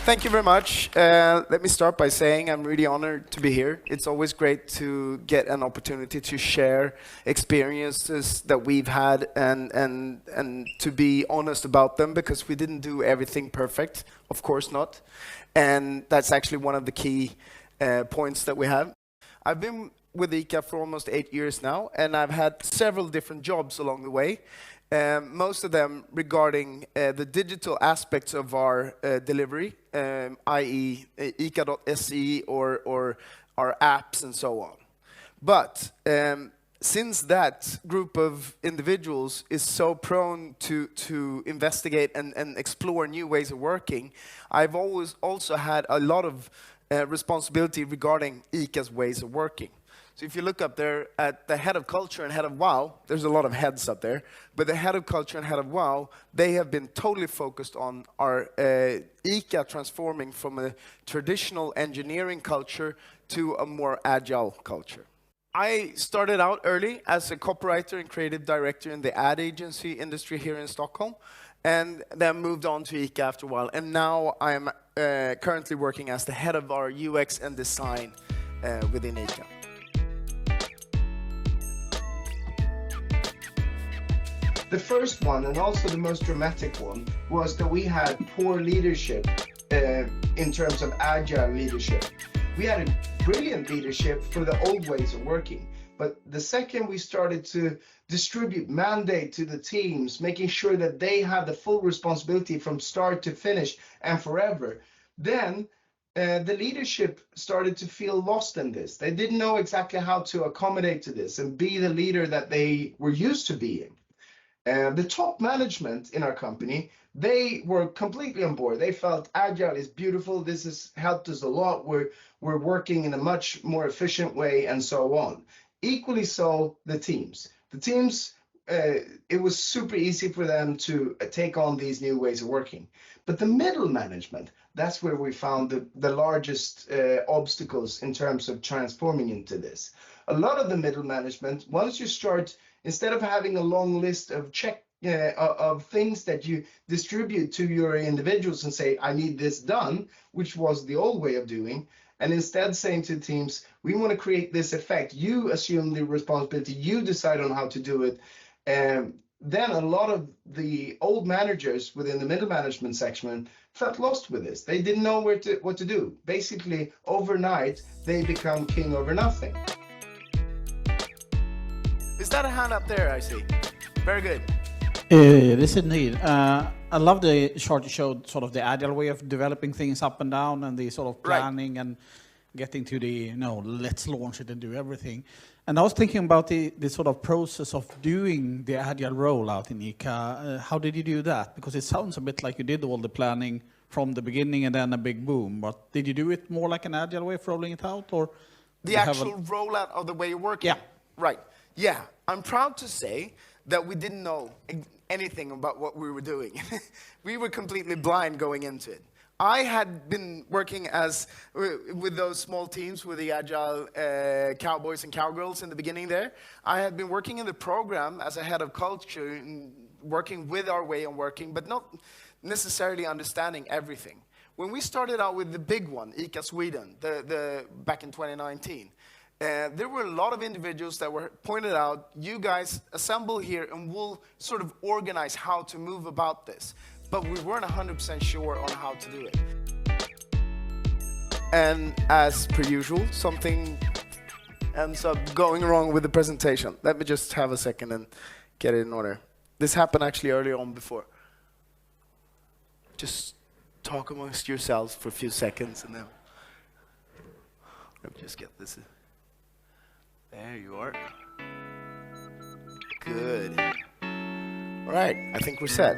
Thank you very much. Let me start by saying I'm really honored to be here. It's always great to get an opportunity to share experiences that we've had and to be honest about them, because we didn't do everything perfect, of course not. And that's actually one of the key points that we have. I've been with ICA for almost 8 years now, and I've had several different jobs along the way. Most of them regarding the digital aspects of our delivery, i.e. ICA.se or our apps and so on. But since that group of individuals is so prone to investigate and explore new ways of working, I've always also had a lot of responsibility regarding ICA's ways of working. So if you look up there at the head of culture and head of WOW, there's a lot of heads up there, but the head of culture and head of WOW, they have been totally focused on our ICA transforming from a traditional engineering culture to a more agile culture. I started out early as a copywriter and creative director in the ad agency industry here in Stockholm, and then moved on to ICA after a while. And now I'm currently working as the head of our UX and design within ICA. The first one, and also the most dramatic one, was that we had poor leadership in terms of agile leadership. We had a brilliant leadership for the old ways of working, but the second we started to distribute mandate to the teams, making sure that they have the full responsibility from start to finish and forever, then the leadership started to feel lost in this. They didn't know exactly how to accommodate to this and be the leader that they were used to being. The top management in our company, they were completely on board. They felt agile is beautiful. This has helped us a lot. We're working in a much more efficient way and so on. Equally so, the teams. The teams, it was super easy for them to take on these new ways of working. But the middle management, that's where we found the largest obstacles in terms of transforming into this. A lot of the middle management, once you start, instead of having a long list of of things that you distribute to your individuals and say, I need this done, which was the old way of doing, and instead saying to teams, we want to create this effect, you assume the responsibility, you decide on how to do it. Then a lot of the old managers within the middle management section felt lost with this. They didn't know what to do. Basically, overnight, they become king over nothing. Is that a hand up there, I see? Very good. It is indeed. I love the chart you showed, sort of the agile way of developing things up and down and the sort of planning and getting to the, let's launch it and do everything. And I was thinking about the sort of process of doing the agile rollout in ICA. How did you do that? Because it sounds a bit like you did all the planning from the beginning and then a big boom. But did you do it more like an agile way of rolling it out? Or the actual rollout of the way you're working? Yeah. Right. Yeah. I'm proud to say that we didn't know anything about what we were doing. We were completely blind going into it. I had been working with those small teams with the agile cowboys and cowgirls in the beginning there. I had been working in the program as a head of culture, and working with our way of working, but not necessarily understanding everything. When we started out with the big one, ICA Sweden, back in 2019, there were a lot of individuals that were pointed out, you guys assemble here and we'll sort of organize how to move about this. But we weren't 100% sure on how to do it. And as per usual, something ends up going wrong with the presentation. Let me just have a second and get it in order. This happened actually earlier on before. Just talk amongst yourselves for a few seconds and then let me just get this. There you are. Good. All right, I think we're set.